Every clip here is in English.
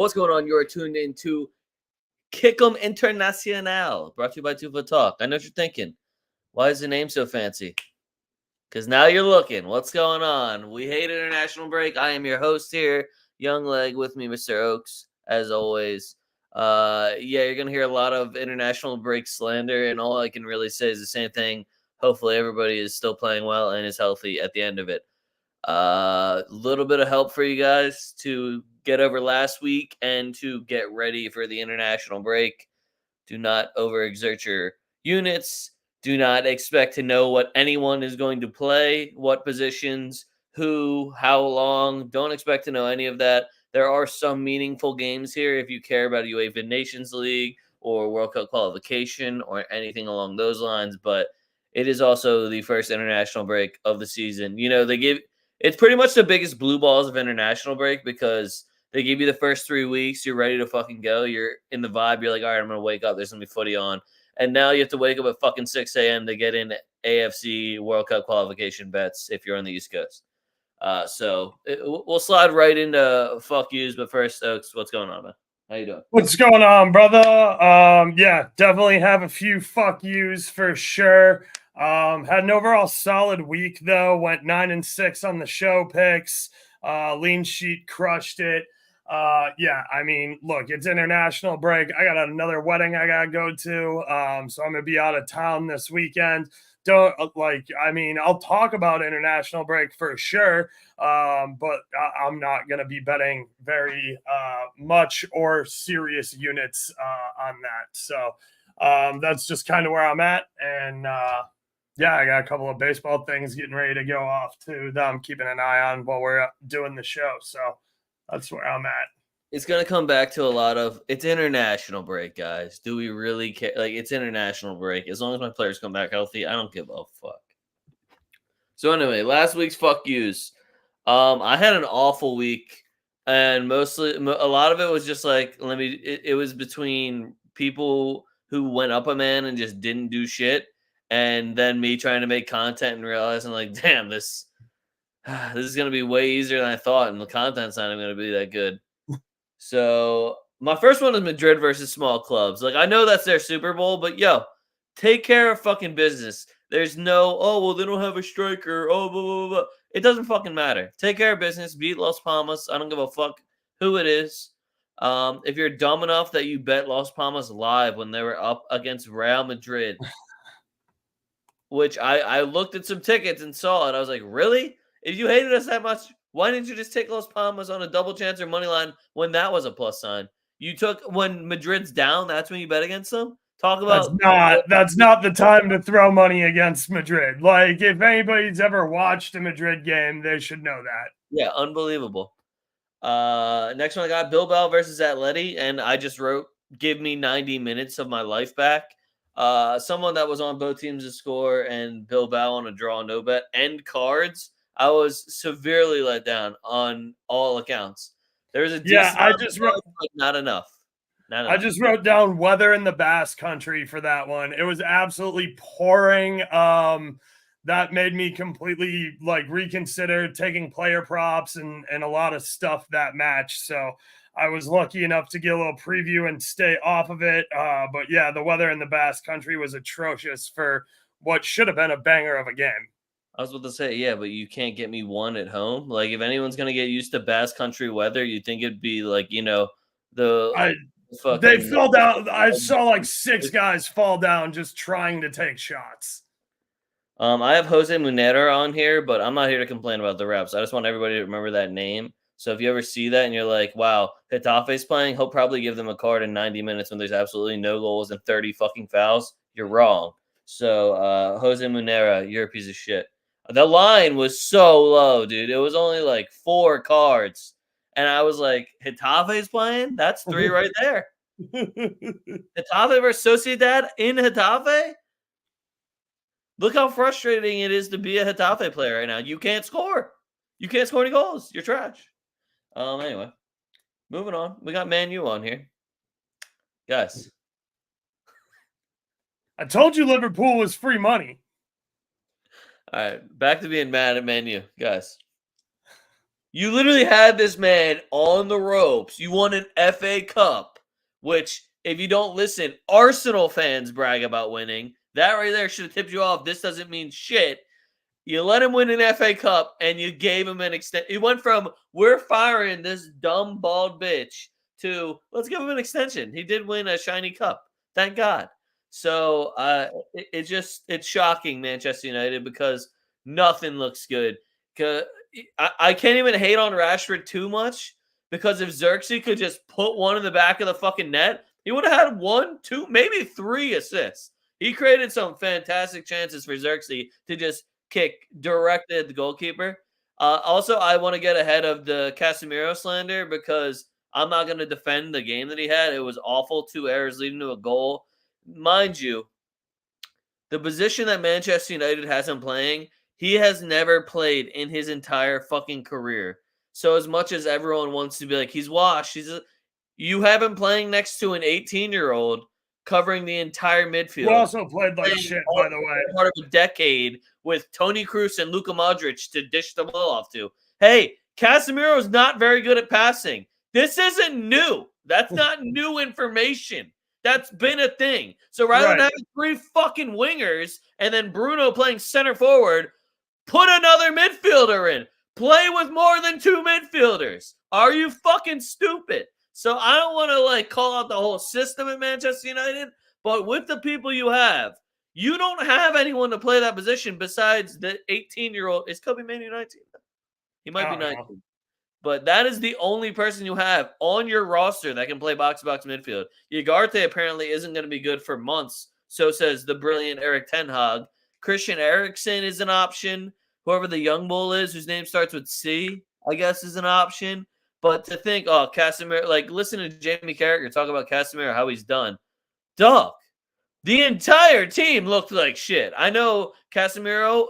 what's going on? You're tuned in to Kick'em Internacionàl, brought to you by TwoFootTalk. I know what you're thinking. Why is the name so fancy? Because now you're looking. What's going on? We hate international break. I am your host here, Young Leg, with me, Mr. Oaks, as always. You're going to hear a lot of international break slander, and all I can really say is the same thing. Hopefully everybody is still playing well and is healthy at the end of it. A little bit of help for you guys to get over last week and to get ready for the international break. Do not overexert your units. Do not expect to know what anyone is going to play, what positions, who, how long. Don't expect to know any of that. There are some meaningful games here if you care about UEFA Nations League or World Cup qualification or anything along those lines, but it is also the first international break of the season. You know, it's pretty much the biggest blue balls of international break because they give you the first 3 weeks. You're ready to fucking go. You're in the vibe. You're like, all right, I'm going to wake up. There's going to be footy on. And now you have to wake up at fucking 6 a.m. to get in AFC World Cup qualification bets if you're on the East Coast. We'll slide right into fuck yous. But first, Oaks, what's going on, man? How you doing? What's going on, brother? Definitely have a few fuck yous for sure. Had an overall solid week though. Went 9-6 on the show picks. Lean sheet crushed it. Look, it's international break. I got another wedding I gotta go to. So I'm gonna be out of town this weekend. I'll talk about international break for sure. But I'm not gonna be betting very much or serious units on that. So that's just kind of where I'm at. And I got a couple of baseball things getting ready to go off too that I'm keeping an eye on while we're doing the show. So that's where I'm at. It's going to come back to a lot of, it's international break, guys. Do we really care? Like, it's international break. As long as my players come back healthy, I don't give a fuck. So anyway, last week's fuck yous. I had an awful week, and mostly, a lot of it was just like, it was between people who went up a man and just didn't do shit, and then me trying to make content and realizing, like, damn, this is going to be way easier than I thought, and the content's not even going to be that good. So my first one is Madrid versus small clubs. Like, I know that's their Super Bowl, but yo, take care of fucking business. There's no, oh, well, they don't have a striker. Oh, blah, blah, blah. It doesn't fucking matter. Take care of business. Beat Las Palmas. I don't give a fuck who it is. If you're dumb enough that you bet Las Palmas live when they were up against Real Madrid, which I looked at some tickets and saw it. I was like, really? If you hated us that much, why didn't you just take Las Palmas on a double chance or money line when that was a plus sign? You took when Madrid's down, that's when you bet against them? Talk about that's not the time to throw money against Madrid. Like, if anybody's ever watched a Madrid game, they should know that. Yeah, unbelievable. Next one I got Bilbao versus Atleti, and I just wrote, give me 90 minutes of my life back. Someone that was on both teams to score and Bilbao on a draw no bet and cards. I was severely let down on all accounts. There's a decent I just wrote, but not enough. I just wrote down weather in the Basque Country for that one. It was absolutely pouring. That made me completely reconsider taking player props and a lot of stuff that match. So I was lucky enough to get a little preview and stay off of it. But yeah, the weather in the Basque Country was atrocious for what should have been a banger of a game. I was about to say, yeah, but you can't get me one at home. Like, if anyone's going to get used to Basque Country weather, you'd think it'd be like, they fell down. I saw 6 guys fall down just trying to take shots. I have Jose Munera on here, but I'm not here to complain about the refs. I just want everybody to remember that name. So if you ever see that and you're like, wow, Getafe's playing, he'll probably give them a card in 90 minutes when there's absolutely no goals and 30 fucking fouls. You're wrong. So Jose Munera, you're a piece of shit. The line was so low, dude. It was only 4 cards. And I was like, Getafe's playing? That's 3 right there. Getafe versus Sociedad in Getafe? Look how frustrating it is to be a Getafe player right now. You can't score. You can't score any goals. You're trash. Anyway, moving on. We got Man U on here. Guys. I told you Liverpool was free money. All right, back to being mad at Man U. Guys, You literally had this man on the ropes. You won an FA Cup, which, if you don't listen, Arsenal fans brag about winning. That right there should have tipped you off. This doesn't mean shit. You let him win an FA Cup, and you gave him an extension. It went from, we're firing this dumb, bald bitch, to, let's give him an extension. He did win a shiny cup. Thank God. So it's shocking, Manchester United, because nothing looks good. I can't even hate on Rashford too much, because if Xerxes could just put one in the back of the fucking net, he would have had 1, 2, maybe 3 assists. He created some fantastic chances for Xerxes to just kick directly at the goalkeeper. Also, I want to get ahead of the Casemiro slander, because I'm not going to defend the game that he had. It was awful. 2 errors leading to a goal. Mind you, the position that Manchester United has him playing, he has never played in his entire fucking career. So as much as everyone wants to be like, he's washed, you have him playing next to an 18-year-old covering the entire midfield. Who also played like shit, by the way. Part of a decade with Toni Kroos and Luka Modric to dish the ball off to. Hey, Casemiro is not very good at passing. This isn't new. That's not new information. That's been a thing. So rather than having 3 fucking wingers and then Bruno playing center forward, put another midfielder in. Play with more than 2 midfielders. Are you fucking stupid? So I don't want to like call out the whole system at Manchester United, but with the people you have, you don't have anyone to play that position besides the 18-year-old. Is Kobe Manu 19? He might be 19. But that is the only person you have on your roster that can play box-to-box midfield. Ugarte apparently isn't going to be good for months, so says the brilliant Erik ten Hag. Christian Eriksen is an option. Whoever the young bull is, whose name starts with C, I guess is an option. But to think, oh, Casemiro, like listen to Jamie Carragher talk about Casemiro, how he's done. Dog, the entire team looked like shit. I know Casemiro,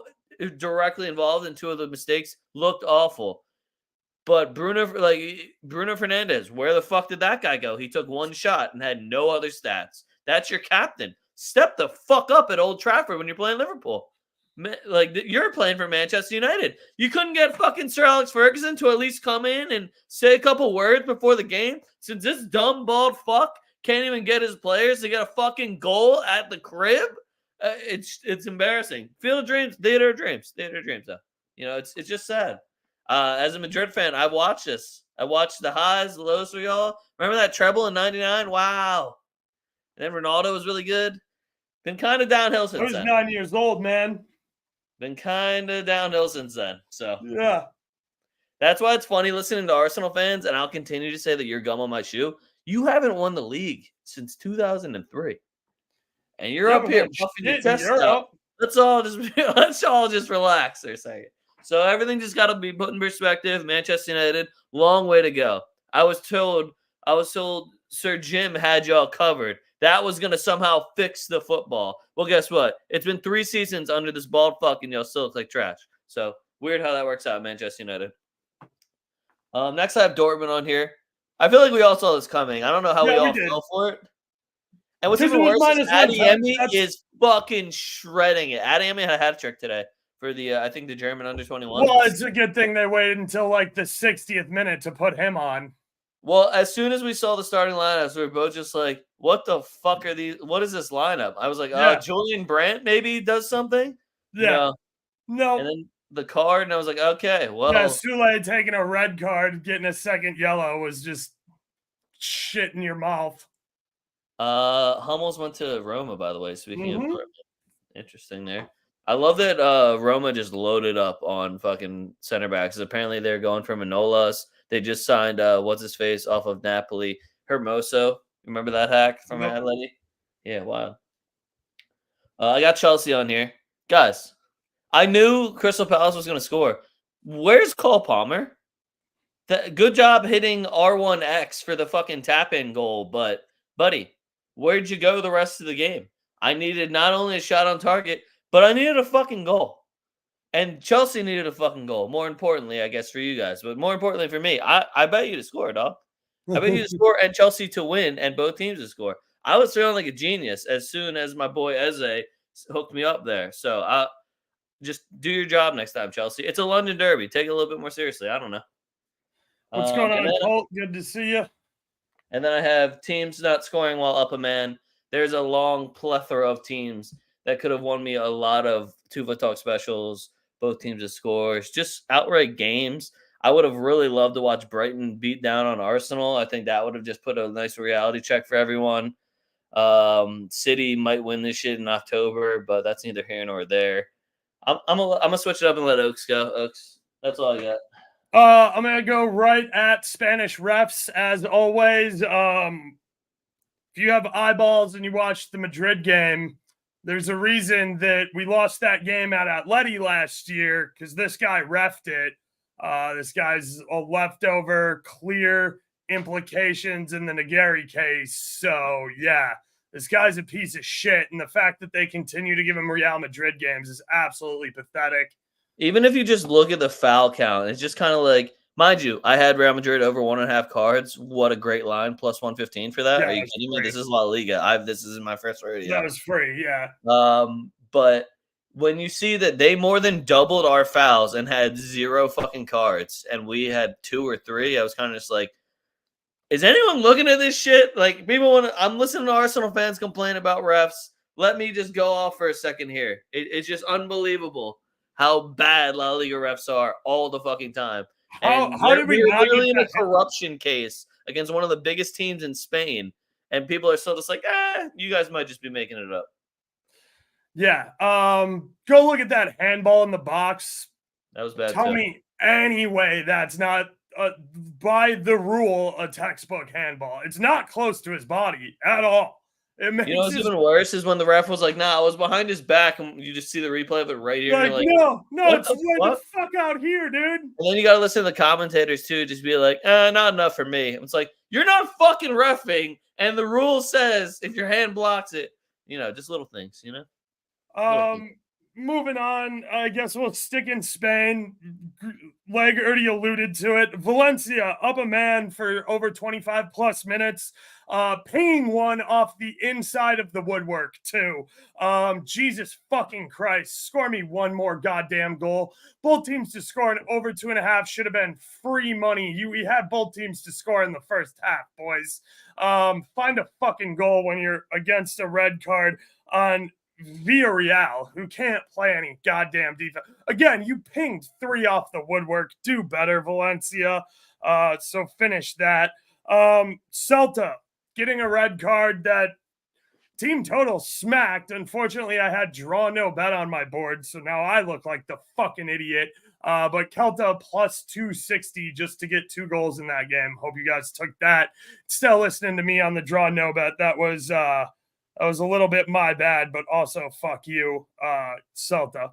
directly involved in 2 of the mistakes, looked awful. But Bruno Fernandes, where the fuck did that guy go? He took 1 shot and had no other stats. That's your captain. Step the fuck up at Old Trafford when you're playing Liverpool. Like, you're playing for Manchester United. You couldn't get fucking Sir Alex Ferguson to at least come in and say a couple words before the game? Since this dumb, bald fuck can't even get his players to get a fucking goal at the crib? It's embarrassing. Field of Dreams, theater of dreams. Theater of dreams, though. You know, it's just sad. As a Madrid fan, I've watched this. I watched the highs, the lows for y'all. Remember that treble in '99? Wow. And then Ronaldo was really good. Been kind of downhill since then. I was 9 years old, man. Been kind of downhill since then. So yeah, that's why it's funny listening to Arsenal fans, and I'll continue to say that you're gum on my shoe. You haven't won the league since 2003, and you're up here puffing your chest out. Let's all just relax for a second. So everything just got to be put in perspective. Manchester United, long way to go. I was told Sir Jim had y'all covered. That was going to somehow fix the football. Well, guess what? It's been 3 seasons under this bald fuck, and y'all still look like trash. So weird how that works out, Manchester United. Next, I have Dortmund on here. I feel like we all saw this coming. I don't know how we all fell for it. And what's even worse is Adeyemi is fucking shredding it. Adeyemi had a hat trick today for the, I think, the German under-21. Well, it's a good thing they waited until like the 60th minute to put him on. Well, as soon as we saw the starting lineups, we were both just like, what the fuck are these? What is this lineup? I was like, Julian Brandt maybe does something? Yeah. No. And then the card, and I was like, okay, well. Yeah, Sule taking a red card, getting a second yellow was just shit in your mouth. Hummels went to Roma, by the way, speaking of Roma. Interesting there. I love that Roma just loaded up on fucking center backs. Apparently they're going for Manolas. They just signed what's-his-face off of Napoli, Hermoso. Remember that hack from Atleti? Yeah, wow. I got Chelsea on here. Guys, I knew Crystal Palace was going to score. Where's Cole Palmer? Good job hitting R1X for the fucking tap-in goal, but, buddy, where'd you go the rest of the game? I needed not only a shot on target, but I needed a fucking goal. And Chelsea needed a fucking goal. More importantly, I guess, for you guys. But more importantly for me, I bet you to score, dog. I bet you to score and Chelsea to win and both teams to score. I was feeling like a genius as soon as my boy Eze hooked me up there. So just do your job next time, Chelsea. It's a London derby. Take it a little bit more seriously. I don't know. What's going And on, then Colt? Good to see you. And then I have teams not scoring while up a man. There's a long plethora of teams that could have won me a lot of TwoFootTalk specials, both teams to scores, just outright games. I would have really loved to watch Brighton beat down on Arsenal. I think that would have just put a nice reality check for everyone. City might win this shit in October, but that's neither here nor there. I'm gonna switch it up and let Oaks go. Oaks, that's all I got. I'm gonna go right at Spanish refs as always. If you have eyeballs and you watched the Madrid game, there's a reason that we lost that game at Atleti last year because this guy refed it. This guy's a leftover, clear implications in the Nagari case. So yeah, this guy's a piece of shit, and the fact that they continue to give him Real Madrid games is absolutely pathetic. Even if you just look at the foul count, it's just kind of like, mind you, I had Real Madrid over 1.5 cards. What a great line, plus 115 for that. Yeah, Are you it's kidding me? free. This is La Liga. This is my first rodeo. That was free, yeah. But when you see that they more than doubled our fouls and had 0 fucking cards, and we had 2 or 3, I was kind of just like, is anyone looking at this shit? Like, people want to. I'm listening to Arsenal fans complain about refs. Let me just go off for a second here. It's just unbelievable how bad La Liga refs are all the fucking time. And How did we we're not literally get in a that? corruption case against one of the biggest teams in Spain, and people are still just like, you guys might just be making it up. Yeah. Go look at that handball in the box. That was bad. Tell me anyway that's not by the rule a textbook handball. It's not close to his body at all. It makes You know what's even worse is when the ref was like, "Nah, I was behind his back," and you just see the replay of it right here. like, and you're like, no, it's right the fuck? fuck out here, dude. And then you got to listen to the commentators too, just be like, not enough for me. It's like, you're not fucking reffing, and the rule says if your hand blocks it, just little things, Moving on, I guess we'll stick in Spain. Leg already alluded to it. Valencia up a man for over 25 plus minutes, pinging one off the inside of the woodwork too. Jesus fucking Christ, score me one more goddamn goal. Both teams to score in over 2.5 should have been free money. We had both teams to score in the first half, boys. Find a fucking goal when you're against a red card on Villarreal, who can't play any goddamn defense. Again, you pinged 3 off the woodwork. Do better, Valencia. So finish that. Celta getting a red card that team total smacked. Unfortunately, I had draw no bet on my board, so now I look like the fucking idiot. But Celta plus 260 just to get 2 goals in that game. Hope you guys took that. Still listening to me on the draw no bet. That was a little bit my bad, but also fuck you, Celta.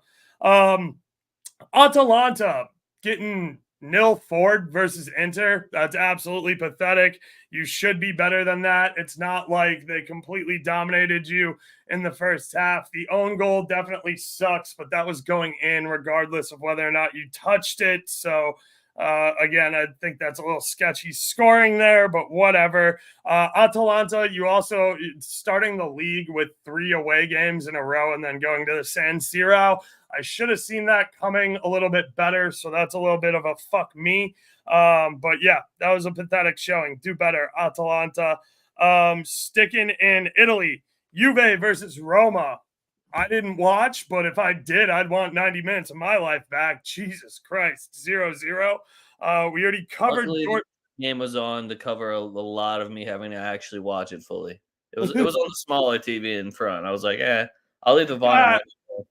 Atalanta getting 0-4 versus Inter. That's absolutely pathetic. You should be better than that. It's not like they completely dominated you in the first half. The own goal definitely sucks, but that was going in regardless of whether or not you touched it. So again, I think that's a little sketchy scoring there, but whatever. Atalanta, you also starting the league with 3 away games in a row and then going to the San Siro. I should have seen that coming a little bit better, so that's a little bit of a fuck me. But yeah, that was a pathetic showing. Do better, Atalanta. Sticking in Italy, Juve versus Roma. I didn't watch, but if I did, I'd want 90 minutes of my life back. Jesus Christ, 0-0. We already covered. Luckily, the game was on to cover a lot of me having to actually watch it fully. It was on the smaller TV in front. I was like, I'll leave the volume.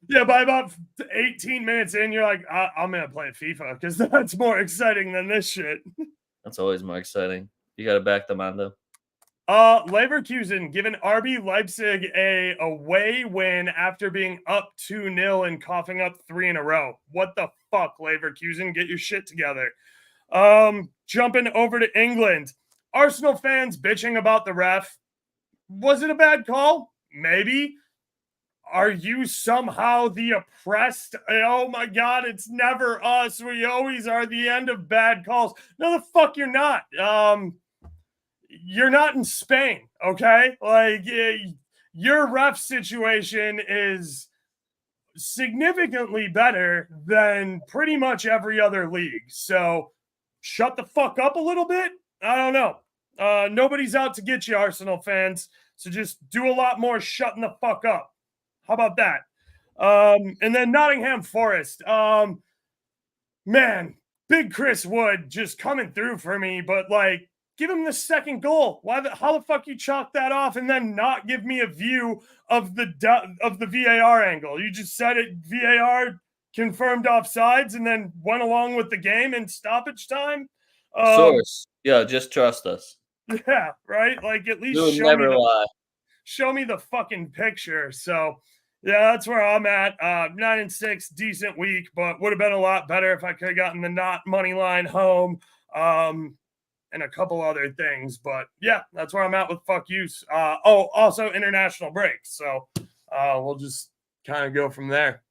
Yeah, by about 18 minutes in, you're like, I'm gonna play FIFA because that's more exciting than this shit. That's always more exciting. You got to back the Mando. Leverkusen giving RB Leipzig a away win after being up 2-0 and coughing up 3 in a row. What the fuck, Leverkusen? Get your shit together. Jumping over to England. Arsenal fans bitching about the ref. Was it a bad call? Maybe. Are you somehow the oppressed? Oh my God, it's never us. We always are the end of bad calls. No, the fuck you're not. You're not in Spain, okay? Like, your ref situation is significantly better than pretty much every other league. So shut the fuck up a little bit. I don't know. Nobody's out to get you, Arsenal fans. So just do a lot more shutting the fuck up. How about that? And then Nottingham Forest. Man, big Chris Wood just coming through for me, but like, give him the second goal. How the fuck you chalk that off and then not give me a view of the VAR angle? You just said it VAR confirmed offsides and then went along with the game in stoppage time. Source, yeah, just trust us. Yeah, right. Like at least We would never lie. Show me the fucking picture. So yeah, that's where I'm at. 9-6, decent week, but would have been a lot better if I could have gotten the not money line home. And a couple other things, but yeah, that's where I'm at with fuck yous. Also international breaks. So we'll just kind of go from there.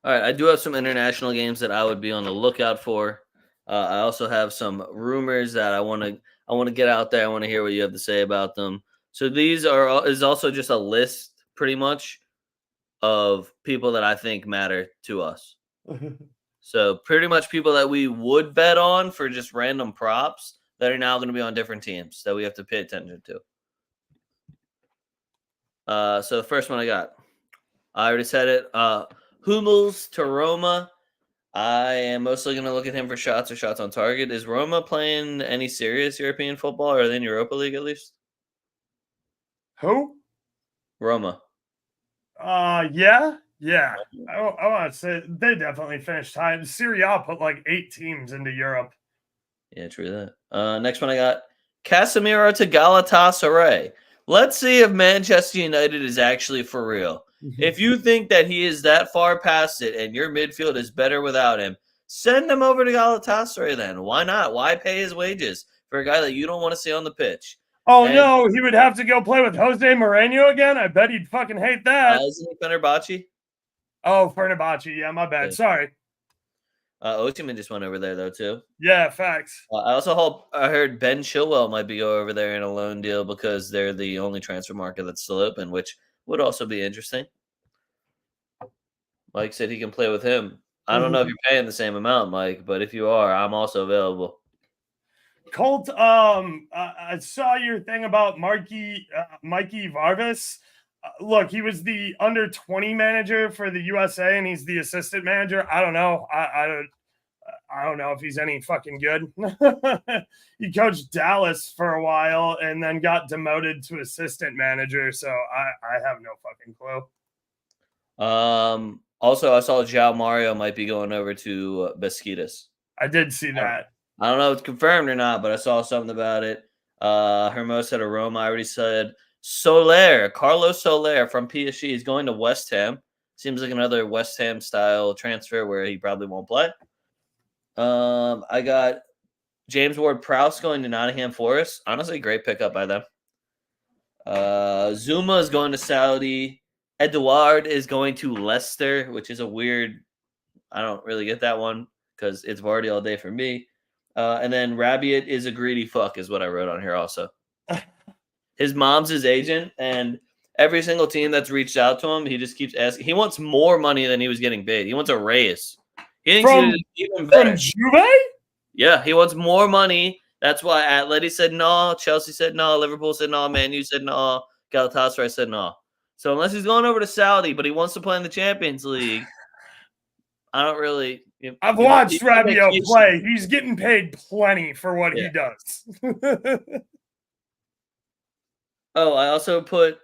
All right, I do have some international games that I would be on the lookout for. I also have some rumors that I want to get out there. I want to hear what you have to say about them. So these is also just a list, pretty much, of people that I think matter to us. So pretty much people that we would bet on for just random props that are now going to be on different teams that we have to pay attention to. So the first one I already said it. Hummels to Roma. I am mostly going to look at him for shots or shots on target. Is Roma playing any serious European football, or are they in Europa League at least? Who? Roma. Yeah. I want to say they definitely finished high. Serie A put like 8 teams into Europe. Yeah, true that. Next one I got Casemiro to Galatasaray. Let's see if Manchester United is actually for real. If you think that he is that far past it and your midfield is better without him, send him over to Galatasaray then. Why not? Why pay his wages for a guy that you don't want to see on the pitch? No, he would have to go play with Jose Mourinho again? I bet he'd fucking hate that. Isn't he Fenerbahce? Oh, Fenerbahce. Yeah, my bad. Yeah. Sorry. Osimhen just went over there, though, too. Yeah, facts. I heard Ben Chilwell might be over there in a loan deal because they're the only transfer market that's still open, which would also be interesting. Mike said he can play with him. I don't know if you're paying the same amount, Mike, but if you are, I'm also available. Colt, I saw your thing about Mikey Vargas. Look, he was the under 20 manager for the USA, and he's the assistant manager. I don't know. I don't know if he's any fucking good. He coached Dallas for a while and then got demoted to assistant manager. So I have no fucking clue. Also, I saw João Mario might be going over to Besiktas. I did see that. I don't know if it's confirmed or not, but I saw something about it. Hermosa to Roma. I already said Carlos Soler from PSG is going to West Ham. Seems like another West Ham style transfer where he probably won't play. I got James Ward-Prowse going to Nottingham Forest. Honestly, great pickup by them. Zuma is going to Saudi. Edouard is going to Leicester, which is a weird. I don't really get that one because it's Vardy all day for me. And then Rabiot is a greedy fuck, is what I wrote on here also. His mom's his agent, and every single team that's reached out to him, he just keeps asking. He wants more money than he was getting paid. He wants a raise. He thinks even better. From Juve? Yeah, he wants more money. That's why Atleti said no, Chelsea said no, Liverpool said no, Man U said no, Galatasaray said no. So unless he's going over to Saudi, but he wants to play in the Champions League, I don't really. I've watched Rabiot play. He's getting paid plenty for what he does. Oh, I also put,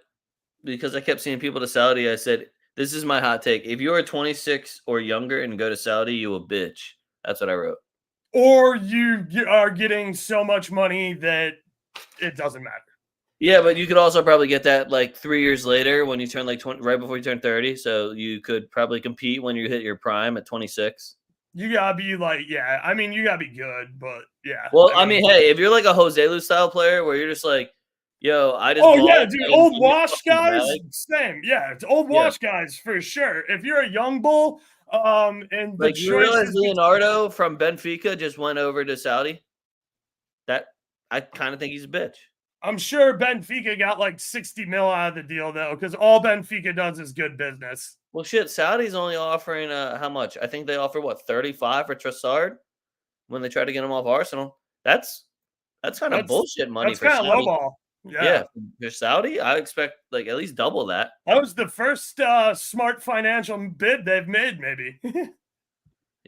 because I kept seeing people to Saudi, I said, this is my hot take. If you are 26 or younger and go to Saudi, you a bitch. That's what I wrote. Or you are getting so much money that it doesn't matter. Yeah, but you could also probably get that like 3 years later when you turn like 20, right before you turn 30. So you could probably compete when you hit your prime at 26. You gotta be like, yeah. I mean, you gotta be good, but yeah. Well, I mean, hey, if you're like a Jose Lu style player where you're just like, yo, I just. Oh yeah, dude, old wash guys, same. Yeah, it's old wash guys for sure. If you're a young bull, and like you realize Leonardo from Benfica just went over to Saudi. That I kind of think he's a bitch. I'm sure Benfica got like 60 mil out of the deal though, because all Benfica does is good business. Well, shit, Saudi's only offering how much? I think they offer 35 for Trossard, when they tried to get him off Arsenal. That's kind of bullshit money That's for kind of Saudi. lowball. Yeah, for Saudi, I expect like at least double that. That was the first smart financial bid they've made, maybe.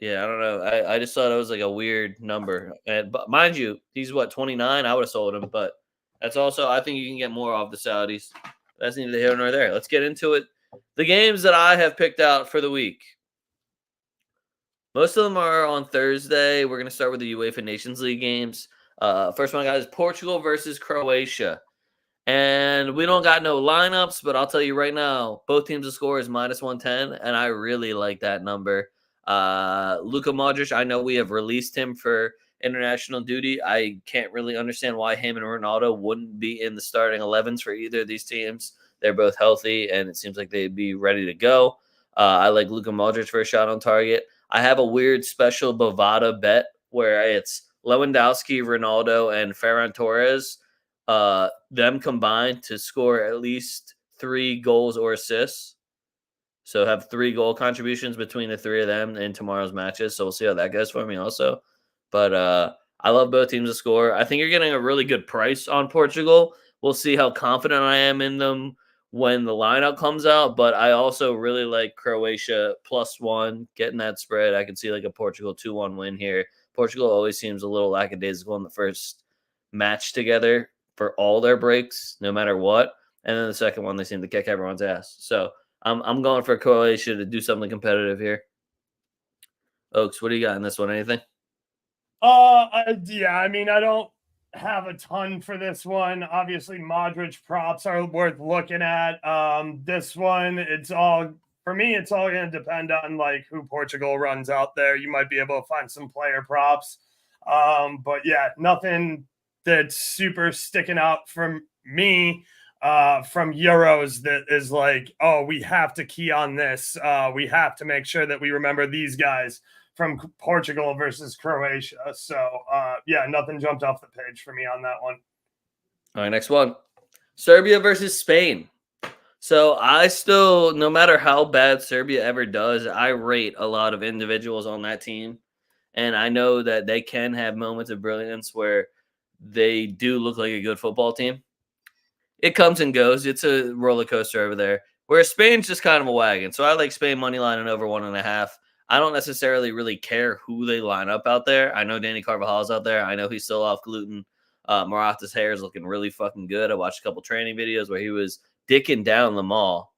Yeah, I don't know. I just thought it was like a weird number. And but mind you, he's what 29. I would have sold him, but that's also I think you can get more off the Saudis. That's neither here nor there. Let's get into it. The games that I have picked out for the week. Most of them are on Thursday. We're gonna start with the UEFA Nations League games. First one I got is Portugal versus Croatia. And we don't got no lineups, but I'll tell you right now, both teams' score is minus 110, and I really like that number. Luka Modric, I know we have released him for international duty. I can't really understand why him and Ronaldo wouldn't be in the starting 11s for either of these teams. They're both healthy, and it seems like they'd be ready to go. I like Luka Modric for a shot on target. I have a weird special Bovada bet where it's Lewandowski, Ronaldo, and Ferran Torres. Them combined to score at least 3 goals or assists. So have 3 goal contributions between the 3 of them in tomorrow's matches. So we'll see how that goes for me also. But I love both teams to score. I think you're getting a really good price on Portugal. We'll see how confident I am in them when the lineup comes out. But I also really like Croatia +1, getting that spread. I can see like a Portugal 2-1 win here. Portugal always seems a little lackadaisical in the first match together for all their breaks, no matter what. And then the second one, they seem to kick everyone's ass. So I'm going for Croatia to do something competitive here. Oaks, what do you got in this one? Anything? Yeah, I mean, I don't have a ton for this one. Obviously, Modric props are worth looking at. This one, it's all for me. It's all going to depend on like who Portugal runs out there. You might be able to find some player props, but yeah, nothing that's super sticking out from me from Euros that is like, oh, we have to key on this. We have to make sure that we remember these guys from Portugal versus Croatia. So, yeah, nothing jumped off the page for me on that one. All right, next one. Serbia versus Spain. So I still, no matter how bad Serbia ever does, I rate a lot of individuals on that team. And I know that they can have moments of brilliance where they do look like a good football team. It comes and goes. It's a roller coaster over there. Whereas Spain's just kind of a wagon. So I like Spain money line and over 1.5. I don't necessarily really care who they line up out there. I know Danny Carvajal's out there. I know he's still off gluten. Morata's hair is looking really fucking good. I watched a couple training videos where he was dicking down the mall.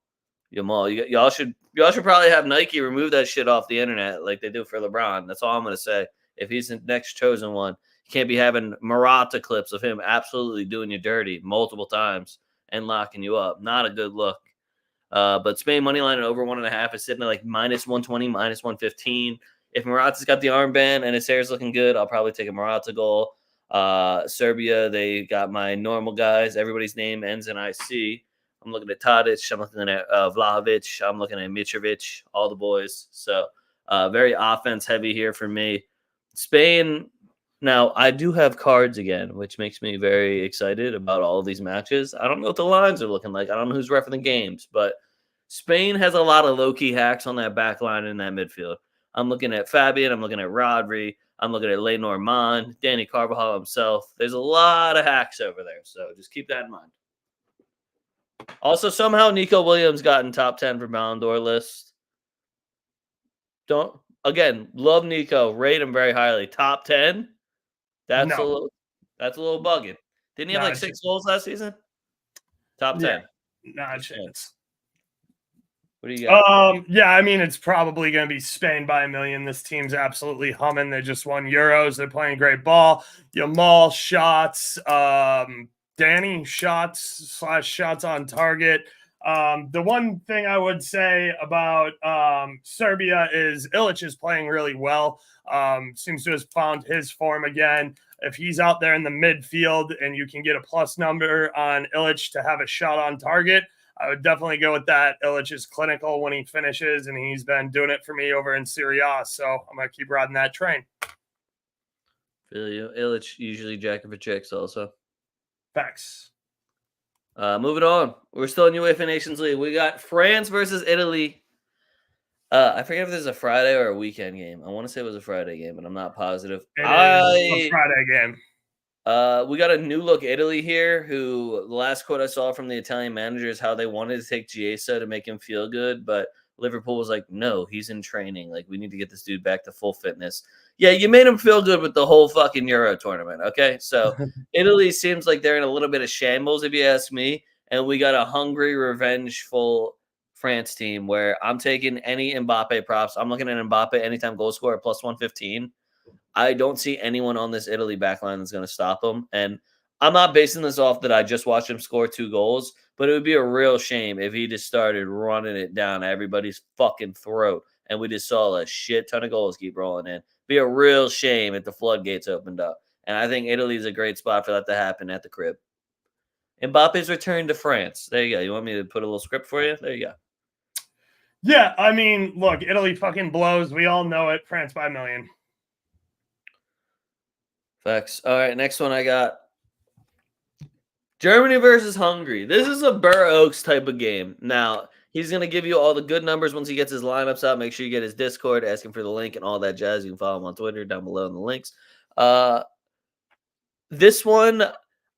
Y'all should probably have Nike remove that shit off the internet like they do for LeBron. That's all I'm gonna say. If he's the next chosen one, you can't be having Morata clips of him absolutely doing you dirty multiple times and locking you up. Not a good look. But Spain money line at over 1.5 is sitting at like minus 120, minus 115. If Morata's got the armband and his hair's looking good, I'll probably take a Morata goal. Serbia, they got my normal guys. Everybody's name ends in IC. I'm looking at Tadic. I'm looking at Vlahovic. I'm looking at Mitrovic. All the boys. So very offense heavy here for me. Spain. Now, I do have cards again, which makes me very excited about all of these matches. I don't know what the lines are looking like. I don't know who's refereeing the games, but Spain has a lot of low-key hacks on that back line in that midfield. I'm looking at Fabian. I'm looking at Rodri. I'm looking at Lenormand, Danny Carvajal himself. There's a lot of hacks over there, so just keep that in mind. Also, somehow Nico Williams got in top 10 for Ballon d'Or list. Love Nico. Rate him very highly. Top 10? That's a little bugging. Didn't he have like 6 goals last season? Top 10. Not a chance. What do you got? Yeah, I mean, it's probably going to be Spain by 1 million. This team's absolutely humming. They just won Euros. They're playing great ball. Yamal shots, Danny shots /shots on target. The one thing I would say about Serbia is Ilic is playing really well. Seems to have found his form again. If he's out there in the midfield and you can get a plus number on Ilic to have a shot on target, I would definitely go with that. Ilic is clinical when he finishes, and he's been doing it for me over in Serie A, so I'm going to keep riding that train. Feel you. Ilic usually jacking for chicks also. Facts. Moving on. We're still in UEFA Nations League. We got France versus Italy. I forget if this is a Friday or a weekend game. I want to say it was a Friday game, but I'm not positive. It is a Friday game. We got a new look Italy here, who the last quote I saw from the Italian manager is how they wanted to take Chiesa to make him feel good, but Liverpool was like, no, he's in training. Like, we need to get this dude back to full fitness. Yeah, you made him feel good with the whole fucking Euro tournament, okay? So Italy seems like they're in a little bit of shambles, if you ask me, and we got a hungry, revengeful France team where I'm taking any Mbappe props. I'm looking at Mbappe anytime goal scorer at plus 115. I don't see anyone on this Italy backline that's going to stop him. And I'm not basing this off that I just watched him score 2 goals, but it would be a real shame if he just started running it down everybody's fucking throat and we just saw a shit ton of goals keep rolling in. Be a real shame if the floodgates opened up. And I think Italy's a great spot for that to happen at the crib. Mbappe's return to France. There you go. You want me to put a little script for you? There you go. Yeah, I mean, look, Italy fucking blows. We all know it. France by a million. Facts. All right, next one I got Germany versus Hungary. This is a BurrOaks type of game. Now, he's going to give you all the good numbers once he gets his lineups out. Make sure you get his Discord, ask him for the link and all that jazz. You can follow him on Twitter down below in the links. This one,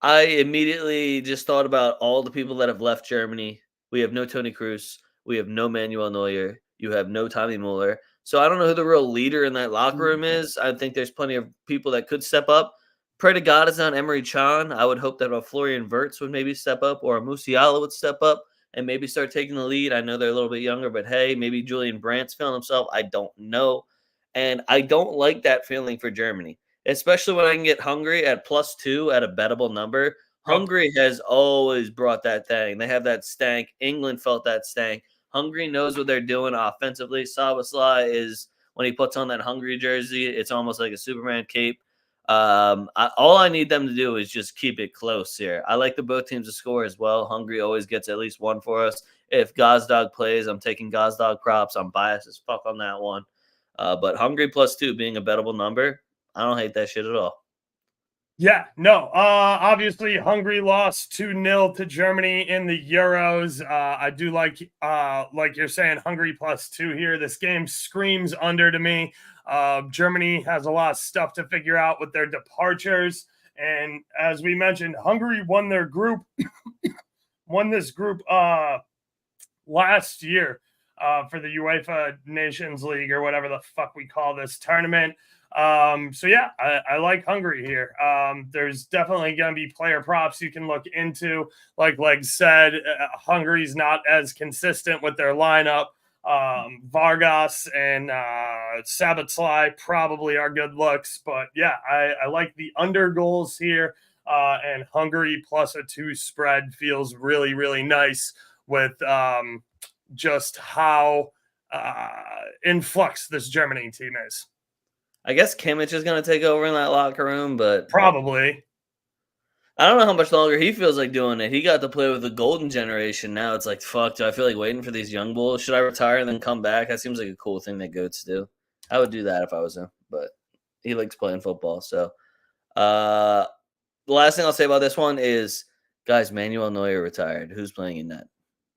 I immediately just thought about all the people that have left Germany. We have no Toni Kroos. We have no Manuel Neuer. You have no Tommy Mueller. So I don't know who the real leader in that locker room is. I think there's plenty of people that could step up. Pray to God it's not Emery Chan. I would hope that a Florian Wirtz would maybe step up or a Musiala would step up and maybe start taking the lead. I know they're a little bit younger, but hey, maybe Julian Brandt's feeling himself. I don't know. And I don't like that feeling for Germany, especially when I can get Hungary at +2 at a bettable number. Hungary has always brought that thing. They have that stank. England felt that stank. Hungary knows what they're doing offensively. Szoboszlai is, when he puts on that Hungary jersey, it's almost like a Superman cape. All I need them to do is just keep it close here. I like the both teams to score as well. Hungary always gets at least one for us. If Gazdag plays, I'm taking Gazdag props. I'm biased as fuck on that one. But Hungary +2 being a bettable number, I don't hate that shit at all. Yeah, no. Obviously, Hungary lost 2-0 to Germany in the Euros. I do like you're saying, Hungary +2 here. This game screams under to me. Germany has a lot of stuff to figure out with their departures, and as we mentioned, Hungary won their group, won this group last year for the UEFA Nations League or whatever the fuck we call this tournament. So yeah, I like Hungary here. There's definitely going to be player props you can look into. Like Leg said, Hungary's not as consistent with their lineup. Vargas and Szoboszlai probably are good looks, but yeah, I like the under goals here. And Hungary +2 spread feels really, really nice with just how in flux this Germany team is. I guess Kimmich is going to take over in that locker room, but probably. I don't know how much longer he feels like doing it. He got to play with the golden generation. Now it's like, fuck, do I feel like waiting for these young bulls? Should I retire and then come back? That seems like a cool thing that goats do. I would do that if I was him, but he likes playing football. So the last thing I'll say about this one is, guys, Manuel Neuer retired. Who's playing in that?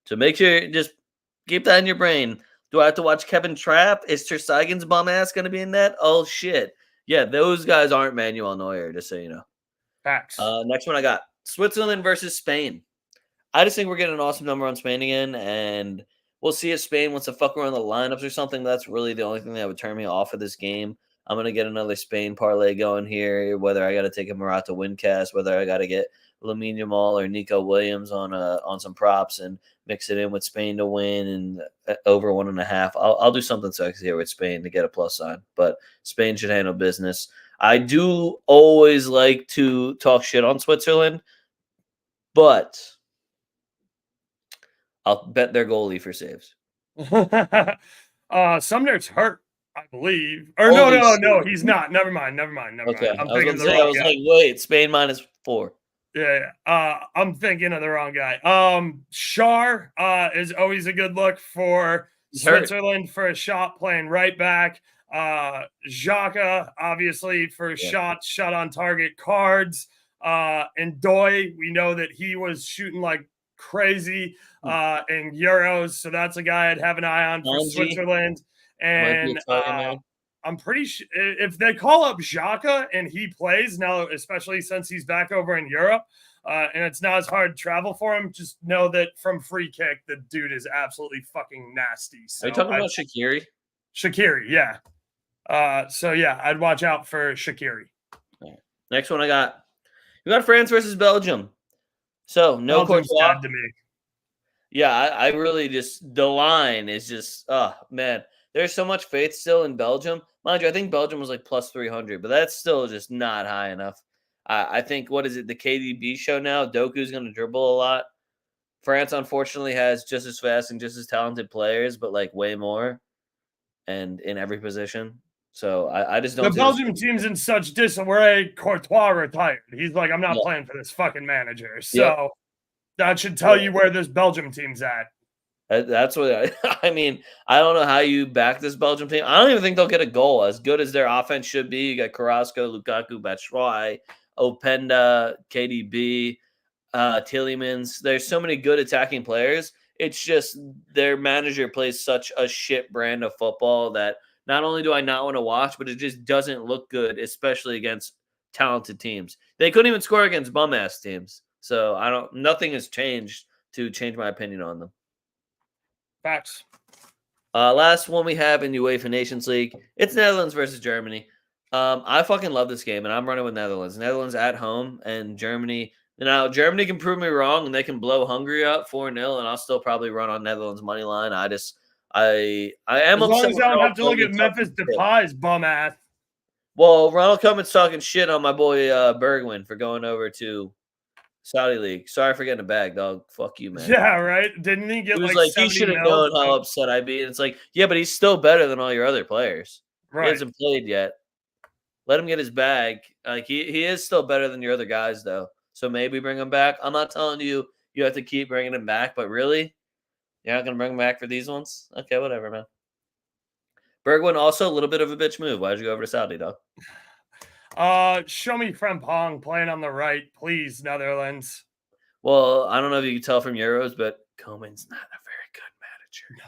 So make sure, just keep that in your brain. Do I have to watch Kevin Trapp? Is Ter Stegen's bum ass going to be in that? Oh, shit. Yeah, those guys aren't Manuel Neuer, just so you know. Facts. Next one I got, Switzerland versus Spain. I just think we're getting an awesome number on Spain again, and we'll see if Spain wants to fuck around the lineups or something. That's really the only thing that would turn me off of this game. I'm going to get another Spain parlay going here, whether I got to take a Morata win cast, whether I got to get Lamine Yamal or Nico Williams on some props and mix it in with Spain to win and over 1.5. I'll do something sexy here with Spain to get a plus sign, but Spain should handle business. I do always like to talk shit on Switzerland, but I'll bet their goalie for saves. Sumner's hurt, I believe. Or no, he's not. Never mind. Okay. I'm I thinking was like, wait, Spain -4. Yeah. I'm thinking of the wrong guy. Schär is always a good look for Switzerland for a shot playing right back. Xhaka, obviously, for shot on target cards. And Doy, we know that he was shooting like crazy in Euros. So that's a guy I'd have an eye on for Anji Switzerland. might be And a target man. I'm pretty sure if they call up Xhaka and he plays now, especially since he's back over in Europe, and it's not as hard to travel for him, just know that from free kick, the dude is absolutely fucking nasty. So Are you talking about Shaqiri? Shaqiri, yeah. So yeah, I'd watch out for Shaqiri. Right. Next one I got. We got France versus Belgium. So no Belgium's Courtois. dead to me. Yeah, I really just the line is just man. There's so much faith still in Belgium. Mind you, I think Belgium was like plus 300, but that's still just not high enough. I think what is it, the KDB show now? Doku's going to dribble a lot. France unfortunately has just as fast and just as talented players, but like way more, and in every position. So I just don't. The Belgium team's in such disarray. Courtois retired. He's like, I'm not Yeah. playing for this fucking manager. So Yep. that should tell you where this Belgium team's at. That's what I mean. I don't know how you back this Belgium team. I don't even think they'll get a goal. As good as their offense should be, you got Carrasco, Lukaku, Batshuayi, Openda, KDB, Tielemans. There's so many good attacking players. It's just their manager plays such a shit brand of football that not only do I not want to watch, but it just doesn't look good, especially against talented teams. They couldn't even score against bum ass teams. So nothing has changed to change my opinion on them. Facts. Last one we have in UEFA Nations League, it's Netherlands versus Germany. I fucking love this game, and I'm running with Netherlands. Netherlands at home, and Germany. Now, Germany can prove me wrong, and they can blow Hungary up 4-0, and I'll still probably run on Netherlands money line. I am as long as I don't have to look at Koeman's Memphis Depay's bum ass. Well, Ronald Koeman's talking shit on my boy Bergwijn for going over to Saudi League. Sorry for getting a bag, dog. Fuck you, man. Yeah, right. Didn't he get He was like he 70 should have mil? known how upset I'd be. And it's like, yeah, but he's still better than all your other players. Right. He hasn't played yet. Let him get his bag. Like he is still better than your other guys, though. So maybe bring him back. I'm not telling you have to keep bringing him back, but really, you're not gonna bring him back for these ones? Okay, whatever, man. Bergwijn also a little bit of a bitch move. Why'd you go over to Saudi, dog? Show me Frimpong playing on the right, please, Netherlands. Well, I don't know if you can tell from Euros, but Koeman's not a very good manager.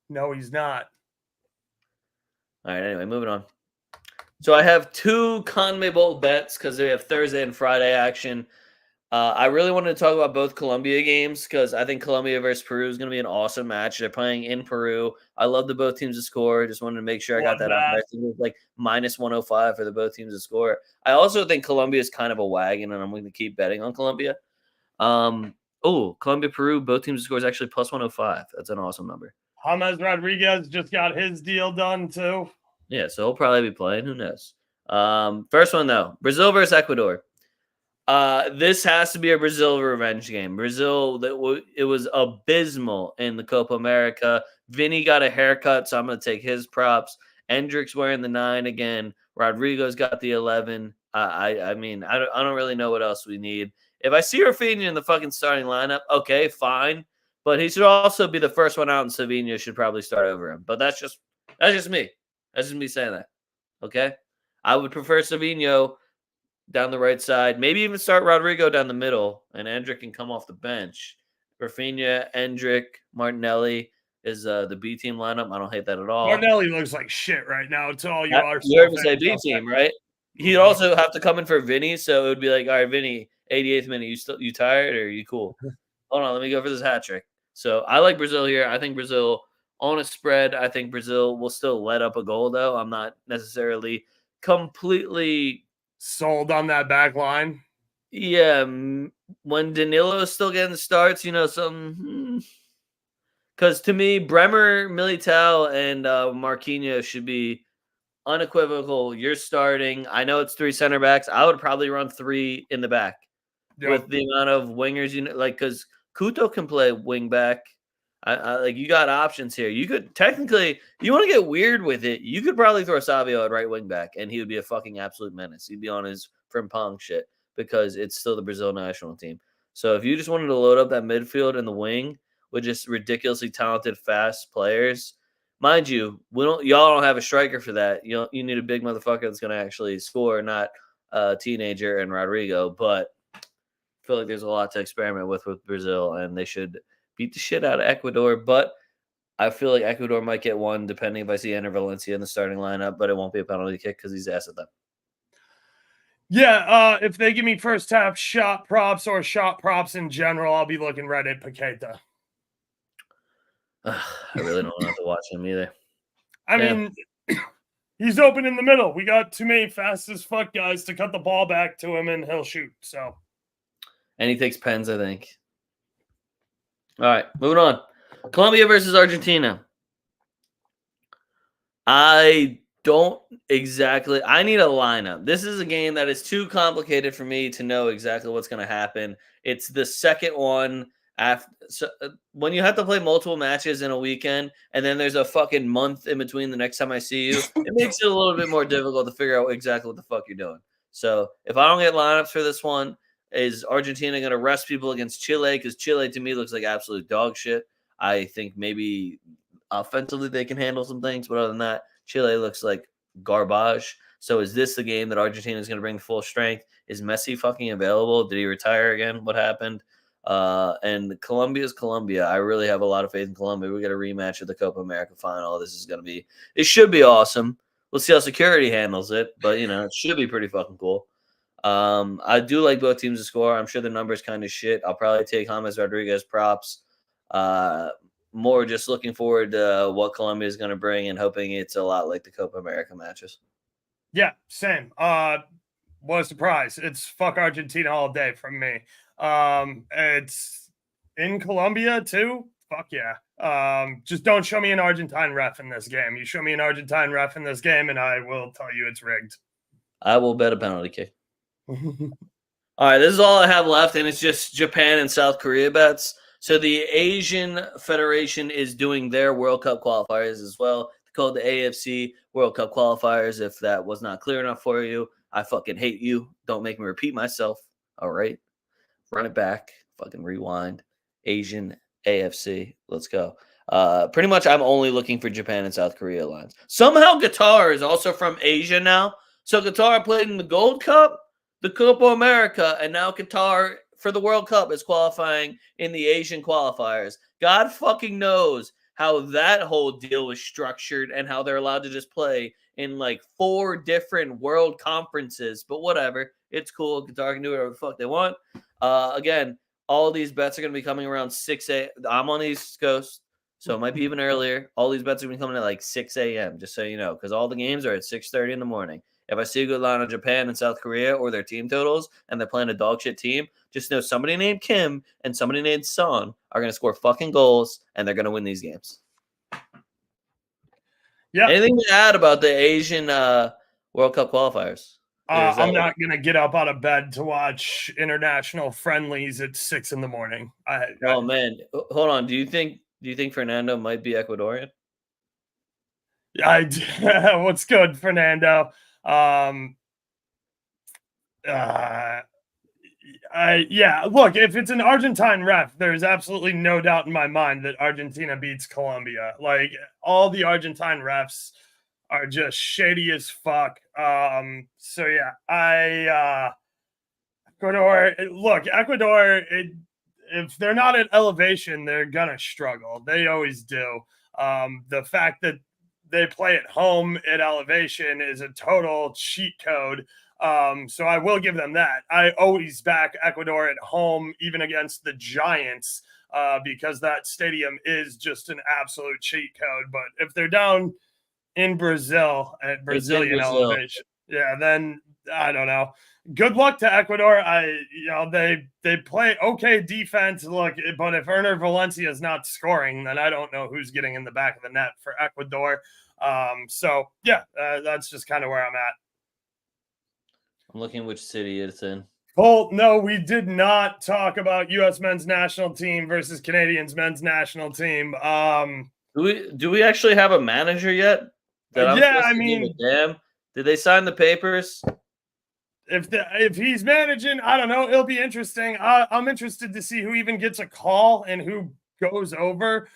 No, he's not. All right, anyway, moving on. So I have two CONMEBOL bets because they have Thursday and Friday action. I really wanted to talk about both Colombia games because I think Colombia versus Peru is going to be an awesome match. They're playing in Peru. I love the both teams to score. Just wanted to make sure I got that out there. I think it was like minus 105 for the both teams to score. I also think Colombia is kind of a wagon, and I'm going to keep betting on Colombia. Colombia, Peru, both teams to score is actually plus 105. That's an awesome number. James Rodriguez just got his deal done too. Yeah, so he'll probably be playing. Who knows? First one, though. Brazil versus Ecuador. This has to be a Brazil revenge game. Brazil, it was abysmal in the Copa America. Vinny got a haircut, so I'm going to take his props. Endrick's wearing the 9 again. Rodrigo's got the 11. I mean, I don't really know what else we need. If I see Rafinha in the fucking starting lineup, okay, fine. But he should also be the first one out, and Savinho should probably start over him. But that's just me. That's just me saying that. Okay? I would prefer Savinho down the right side. Maybe even start Rodrigo down the middle, and Endrick can come off the bench. Rafinha, Endrick, Martinelli is the B team lineup. I don't hate that at all. Martinelli looks like shit right now. To all you Arsenal you heard me say B team, right? He'd also have to come in for Vinny, so it would be like, all right, Vinny, 88th minute, you tired or are you cool? Hold on, let me go for this hat trick. So I like Brazil here. I think Brazil on a spread. I think Brazil will still let up a goal, though. I'm not necessarily completely sold on that back line. Yeah, when Danilo is still getting starts, some. Because to me, Bremer, Militao, and Marquinhos should be unequivocal. You're starting. I know it's 3 center backs. I would probably run 3 in the back with the amount of wingers, because Couto can play wing back. You got options here. You could technically, you want to get weird with it, you could probably throw Savio at right wing back, and he would be a fucking absolute menace. He'd be on his Frimpong shit because it's still the Brazil national team. So if you just wanted to load up that midfield and the wing with just ridiculously talented, fast players, mind you, y'all don't have a striker for that. You need a big motherfucker that's going to actually score, not a teenager and Rodrigo. But feel like there's a lot to experiment with Brazil, and they should beat the shit out of Ecuador. But I feel like Ecuador might get one, depending if I see Enter Valencia in the starting lineup, but it won't be a penalty kick because he's ass at them. Yeah, if they give me first half shot props or shot props in general, I'll be looking right at Paqueta. I really don't want to watch him either. I mean, he's open in the middle. We got too many fast as fuck guys to cut the ball back to him, and he'll shoot. So, and he takes pens, I think. All right, moving on. Colombia versus Argentina. I don't exactly. I need a lineup. This is a game that is too complicated for me to know exactly what's going to happen. It's the second one after when you have to play multiple matches in a weekend, and then there's a fucking month in between the next time I see you. It makes it a little bit more difficult to figure out exactly what the fuck you're doing. So if I don't get lineups for this one, is Argentina going to rest people against Chile? Because Chile to me looks like absolute dog shit. I think maybe offensively they can handle some things, but other than that, Chile looks like garbage. So is this the game that Argentina is going to bring full strength? Is Messi fucking available? Did he retire again? What happened? And Colombia is Colombia. I really have a lot of faith in Colombia. We got a rematch of the Copa America final. This is going to be, it should be awesome. We'll see how security handles it, but it should be pretty fucking cool. I do like both teams to score. I'm sure the number's kind of shit. I'll probably take James Rodriguez props. More just looking forward to what Colombia is going to bring and hoping it's a lot like the Copa America matches. Yeah, same. What a surprise. It's fuck Argentina all day from me. It's in Colombia too. Fuck yeah. Just don't show me an Argentine ref in this game. You show me an Argentine ref in this game and I will tell you it's rigged. I will bet a penalty kick. All right, this is all I have left, and it's just Japan and South Korea bets. So the Asian Federation is doing their World Cup qualifiers as well. They're called the AFC World Cup qualifiers. If that was not clear enough for you, I fucking hate you. Don't make me repeat myself. All right. Run it back. Fucking rewind. Asian AFC. Let's go. Pretty much I'm only looking for Japan and South Korea lines. Somehow Qatar is also from Asia now. So Qatar played in the Gold Cup, the Copa America, and now Qatar for the World Cup is qualifying in the Asian qualifiers. God fucking knows how that whole deal was structured and how they're allowed to just play in like 4 different world conferences. But whatever. It's cool. Qatar can do whatever the fuck they want. Again, all these bets are going to be coming around 6 a.m. I'm on the East Coast, so it might be even earlier. All these bets are going to be coming at like 6 a.m., just so you know, because all the games are at 6:30 in the morning. If I see a good line on Japan and South Korea or their team totals and they're playing a dog shit team, just know somebody named Kim and somebody named Son are going to score fucking goals and they're going to win these games. Yeah. Anything to add about the Asian World Cup qualifiers? I'm not going to get up out of bed to watch international friendlies at 6 in the morning. Man. Hold on. Do you think Fernando might be Ecuadorian? What's good, Fernando? Look, if it's an Argentine ref, there's absolutely no doubt in my mind that Argentina beats Colombia. Like, all the Argentine refs are just shady as fuck. So yeah, Ecuador, if they're not at elevation, they're gonna struggle. They always do. The fact that they play at home at elevation is a total cheat code. So I will give them that. I always back Ecuador at home, even against the Giants, because that stadium is just an absolute cheat code. But if they're down in Brazil at Brazilian elevation, then I don't know. Good luck to Ecuador. They play okay defense. Look, but if Enter Valencia is not scoring, then I don't know who's getting in the back of the net for Ecuador. That's just kind of where I'm at. I'm looking which city it's in. Colt, no, we did not talk about U.S. men's national team versus Canadians men's national team. Do we actually have a manager yet? Damn. Did they sign the papers? If he's managing, I don't know. It'll be interesting. I'm interested to see who even gets a call and who goes over.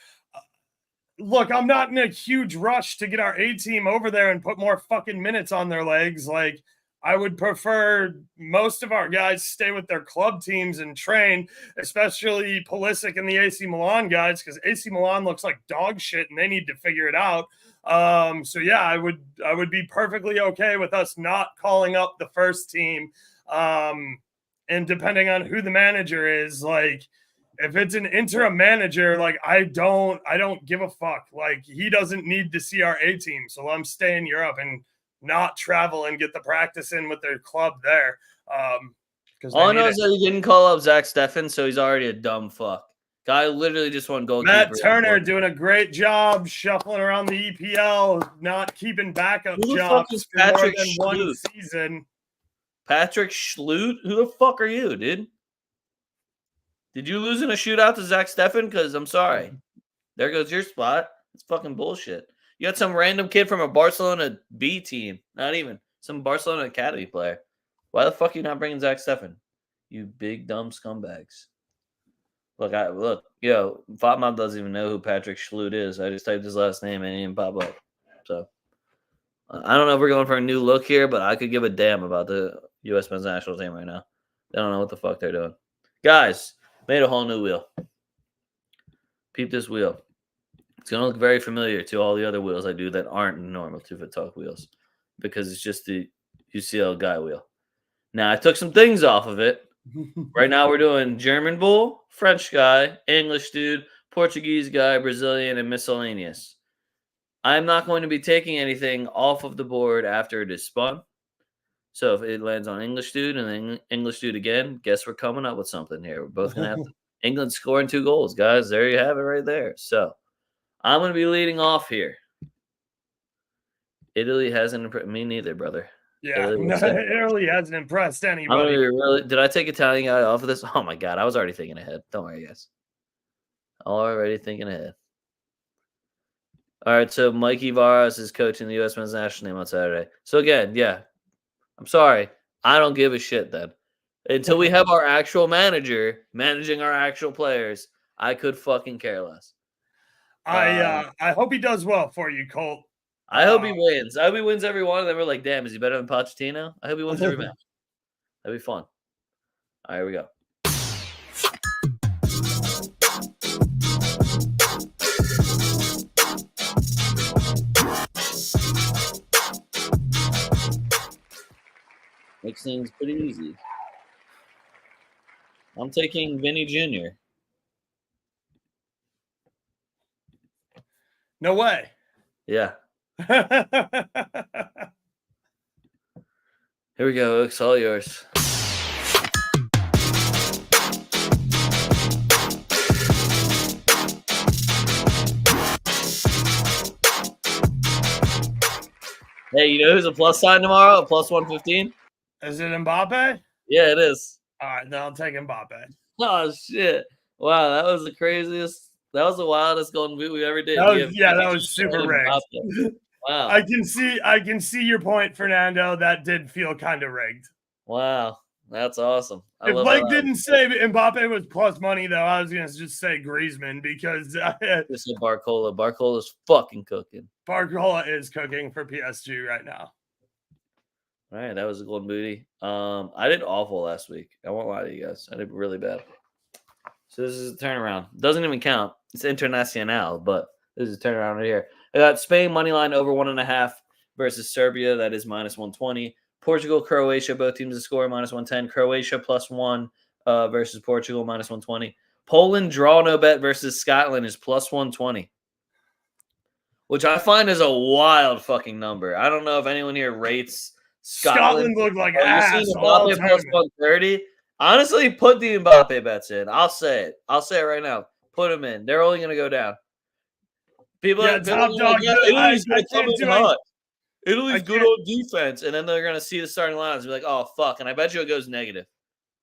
Look, I'm not in a huge rush to get our A team over there and put more fucking minutes on their legs. Like, I would prefer most of our guys stay with their club teams and train, especially Pulisic and the AC Milan guys, because AC Milan looks like dog shit and they need to figure it out. So yeah, I would be perfectly okay with us not calling up the first team. And depending on who the manager is, like if it's an interim manager, like I don't give a fuck. Like he doesn't need to see our A team, so let him stay in Europe and not travel and get the practice in with their club there. All I know is that he didn't call up Zach Steffen, so he's already a dumb fuck. Guy literally just won goalkeeper. Matt Turner doing a great job shuffling around the EPL, not keeping backup jobs for more than one season. Patrick Schlutt? Who the fuck are you, dude? Did you lose in a shootout to Zach Steffen? Because I'm sorry. There goes your spot. It's fucking bullshit. You got some random kid from a Barcelona B team. Not even. Some Barcelona Academy player. Why the fuck are you not bringing Zach Steffen? You big dumb scumbags. Look, Fatma doesn't even know who Patrick Schlutt is. I just typed his last name and he didn't pop up. So, I don't know if we're going for a new look here, but I could give a damn about the U.S. men's national team right now. They don't know what the fuck they're doing. Guys, made a whole new wheel. Peep this wheel. It's going to look very familiar to all the other wheels I do that aren't normal 2FootTalk wheels because it's just the UCL guy wheel. Now, I took some things off of it. Right now, we're doing German bull, French guy, English dude, Portuguese guy, Brazilian, and miscellaneous. I'm not going to be taking anything off of the board after it is spun. So if it lands on English dude and then English dude again, guess we're coming up with something here. We're both going to have England scoring 2 goals, guys. There you have it right there. So I'm going to be leading off here. Italy hasn't me neither, brother. Yeah, Italy hasn't impressed anybody. Did I take Italian guy off of this? Oh my god, I was already thinking ahead. Don't worry, guys. Already thinking ahead. All right, so Mikey Varas is coaching the U.S. men's national team on Saturday. So again, yeah, I'm sorry. I don't give a shit then. Until we have our actual manager managing our actual players, I could fucking care less. I hope he does well for you, Colt. I hope he wins. I hope he wins every one of them. We're like, damn, is he better than Pochettino? I hope he wins every match. That'd be fun. All right, here we go. Makes things pretty easy. I'm taking Vinny Jr. No way. Yeah. Here we go. It's all yours. Hey, you know who's a plus sign tomorrow? A plus 115? Is it Mbappe? Yeah, it is. All right, then I'll take Mbappe. Oh, shit. Wow, that was the craziest. That was the wildest golden boot we ever did. That was super rigged. Wow. I can see your point, Fernando. That did feel kind of rigged. Wow. That's awesome. If Blake didn't say Mbappe was plus money, though, I was going to just say Griezmann because this is Barcola. Barcola's fucking cooking. Barcola is cooking for PSG right now. All right, that was a golden booty. I did awful last week. I won't lie to you guys. I did really bad. So this is a turnaround. Doesn't even count. It's Internacionàl, but this is a turnaround right here. I got Spain money line over 1.5 versus Serbia. That is minus 120. Portugal, Croatia, both teams to score minus 110. Croatia plus 1 versus Portugal minus 120. Poland draw no bet versus Scotland is plus 120, which I find is a wild fucking number. I don't know if anyone here rates Scotland. Looked like ass. Mbappe plus 130. Honestly, put the Mbappe bets in. I'll say it. I'll say it right now. Put them in. They're only going to go down. Top dog. Italy's good on defense, and then they're going to see the starting lines and be like, "Oh fuck!" And I bet you it goes negative.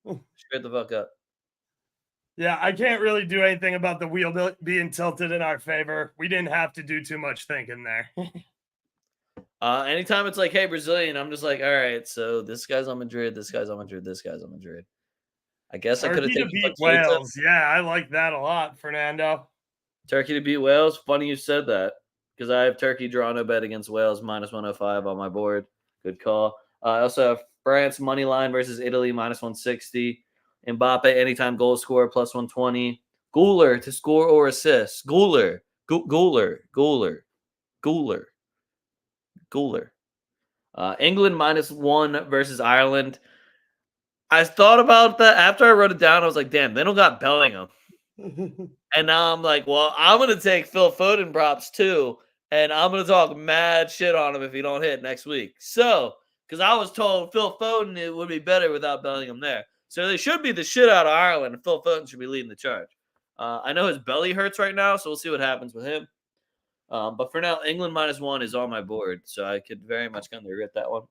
Straight the fuck up. Yeah, I can't really do anything about the wheel being tilted in our favor. We didn't have to do too much thinking there. Anytime it's like, "Hey, Brazilian," I'm just like, "All right, so this guy's on Madrid, this guy's on Madrid, this guy's on Madrid." I guess I could have taken beat Wales. Yeah, I like that a lot, Fernando. Turkey to beat Wales. Funny you said that because I have Turkey draw no bet against Wales minus 105 on my board. Good call. I also have France money line versus Italy -160. Mbappe anytime goal scorer +120. Guler to score or assist. Guler. England -1 versus Ireland. I thought about that after I wrote it down. I was like, damn, they don't got Bellingham. And now I'm like, well, I'm going to take Phil Foden props too. And I'm going to talk mad shit on him if he don't hit next week. So, because I was told Phil Foden it would be better without Bellingham there. So they should be the shit out of Ireland, and Phil Foden should be leading the charge. I know his belly hurts right now, so we'll see what happens with him. But for now, England -1 is on my board, so I could very much kind of regret that one.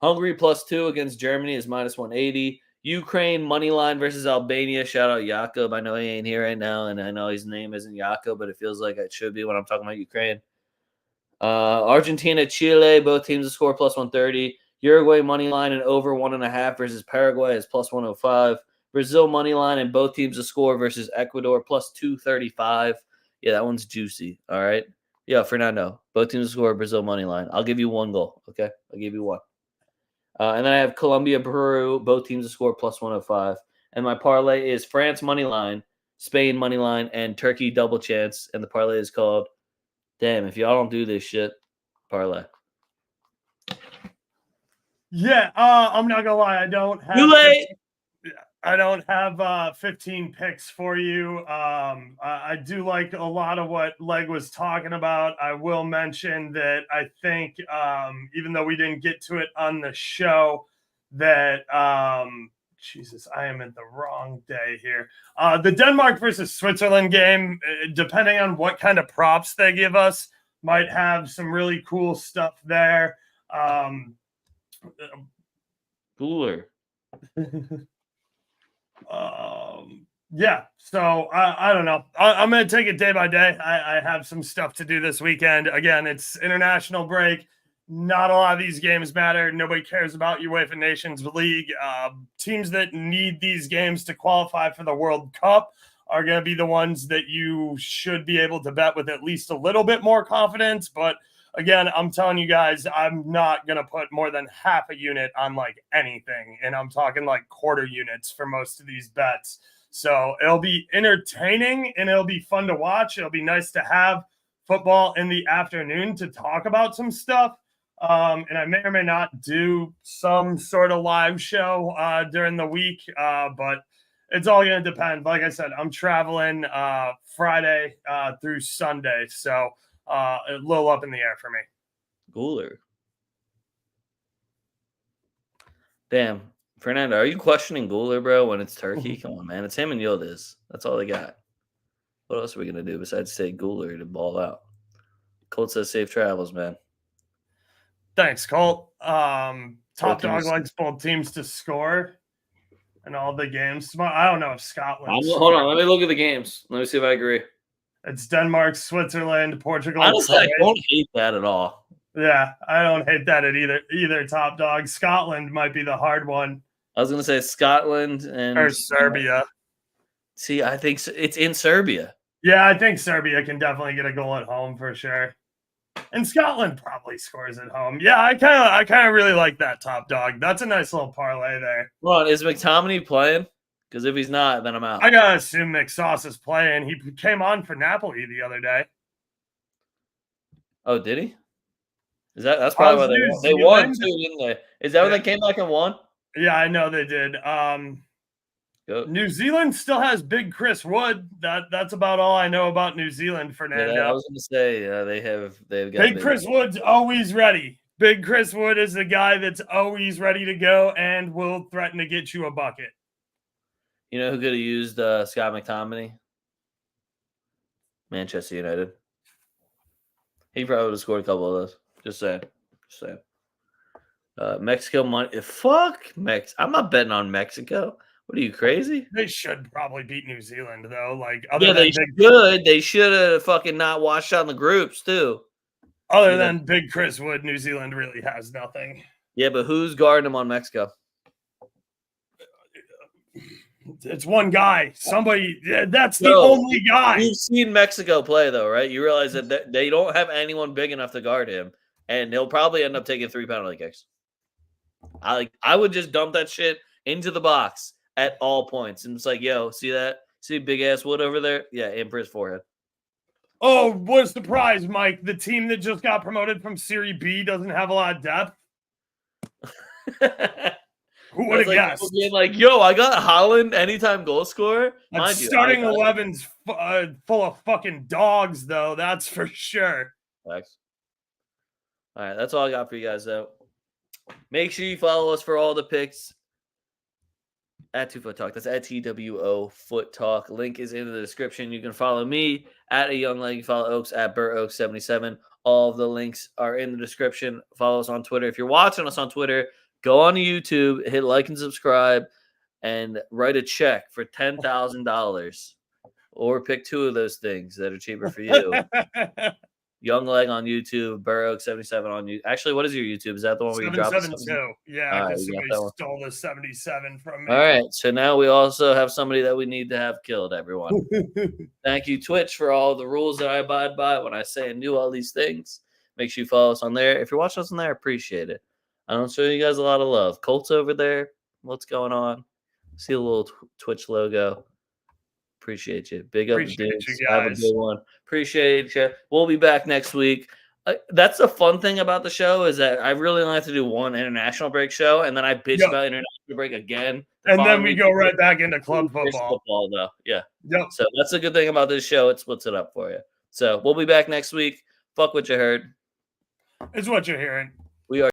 Hungary +2 against Germany is -180. Ukraine money line versus Albania. Shout out Jakob. I know he ain't here right now, and I know his name isn't Jakob, but it feels like it should be when I'm talking about Ukraine. Argentina, Chile, both teams to score +130. Uruguay money line and over 1.5 versus Paraguay is +105. Brazil money line and both teams to score versus Ecuador +235. Yeah, that one's juicy. All right. Yeah, Fernando. Both teams to score Brazil money line. I'll give you one goal. Okay, I'll give you one. And then I have Colombia, Peru, both teams to score +105. And my parlay is France money line, Spain money line, and Turkey double chance. And the parlay is called, damn, if y'all don't do this shit, parlay. Yeah, I'm not gonna lie, I don't have 15 picks for you. I do like a lot of what Leg was talking about. I will mention that I think, even though we didn't get to it on the show, that Jesus, I am in the wrong day here. The Denmark versus Switzerland game, depending on what kind of props they give us, might have some really cool stuff there. Cooler. Yeah, so I don't know. I'm going to take it day by day. I have some stuff to do this weekend. Again, it's international break. Not a lot of these games matter. Nobody cares about UEFA Nations League. Teams that need these games to qualify for the World Cup are going to be the ones that you should be able to bet with at least a little bit more confidence. But again, I'm telling you guys, I'm not going to put more than half a unit on like anything. And I'm talking like quarter units for most of these bets. So it'll be entertaining and it'll be fun to watch. It'll be nice to have football in the afternoon to talk about some stuff. And I may or may not do some sort of live show during the week, but it's all going to depend. Like I said, I'm traveling Friday through Sunday. So a little up in the air for me. Cooler. Damn. Fernando, are you questioning Guler, bro, when it's Turkey? Come on, man. It's him and Yildiz. That's all they got. What else are we going to do besides say Guler to ball out? Colt says safe travels, man. Thanks, Colt. Top dog likes both teams to score in all the games. I don't know if Scotland. Hold on. Let me look at the games. Let me see if I agree. It's Denmark, Switzerland, Portugal. Honestly, I don't hate that at all. Yeah, I don't hate that at either top dog. Scotland might be the hard one. I was going to say Scotland or Serbia. See, I think it's in Serbia. Yeah, I think Serbia can definitely get a goal at home for sure. And Scotland probably scores at home. Yeah, I kind of really like that top dog. That's a nice little parlay there. Well, is McTominay playing? Because if he's not, then I'm out. I gotta assume McSauce is playing. He came on for Napoli the other day. Oh, did he? That's probably why they won. They won too, didn't they? Is that when they came back and won? Yeah, I know they did. New Zealand still has Big Chris Wood. That's about all I know about New Zealand, Fernando. Yeah, I was going to say they've got Big Chris Wood's always ready. Big Chris Wood is the guy that's always ready to go and will threaten to get you a bucket. You know who could have used Scott McTominay? Manchester United. He probably would have scored a couple of those. Just saying. Mexico money. Fuck Mex. I'm not betting on Mexico. What are you, crazy? They should probably beat New Zealand, though. They should have fucking not washed out in the groups, too. Other than Big Chris Wood, New Zealand really has nothing. Yeah, but who's guarding them on Mexico? It's one guy. Somebody. That's the only guy. You've seen Mexico play, though, right? You realize that they don't have anyone big enough to guard him, and he'll probably end up taking 3 penalty kicks. I would just dump that shit into the box at all points. And it's like, yo, see that? See big ass wood over there? Yeah, in for his forehead. Oh, what a surprise, Mike. The team that just got promoted from Serie B doesn't have a lot of depth. Who would have guessed? Being like, yo, I got Holland anytime goal scorer. Mind you, starting 11's full of fucking dogs, though. That's for sure. Thanks. All right, that's all I got for you guys, though. Make sure you follow us for all the picks at TwoFootTalk. That's at TWO4Talk. Link is in the description. You can follow me at A Young Leg. You follow Oaks at BurrOaks77. All of the links are in the description. Follow us on Twitter. If you're watching us on Twitter, go on to YouTube, hit like and subscribe, and write a check for $10,000. Or pick two of those things that are cheaper for you. Young Leg on YouTube, BurrOaks77 on YouTube. Actually, what is your YouTube? Is that the one where you drop 772? Yeah, because somebody stole the 77 from me. All right, so now we also have somebody that we need to have killed, everyone. Thank you, Twitch, for all the rules that I abide by when I say and do all these things. Make sure you follow us on there. If you're watching us on there, I appreciate it. I don't show you guys a lot of love. Colt's over there. What's going on? See a little Twitch logo. Appreciate you. Big up, dudes. Have a good one. Appreciate you. We'll be back next week. That's the fun thing about the show is that I really only have to do one international break show, and then I bitch about international break again. And then we go right back into club football, though. Yeah. Yep. So that's a good thing about this show. It splits it up for you. So we'll be back next week. Fuck what you heard. It's what you're hearing.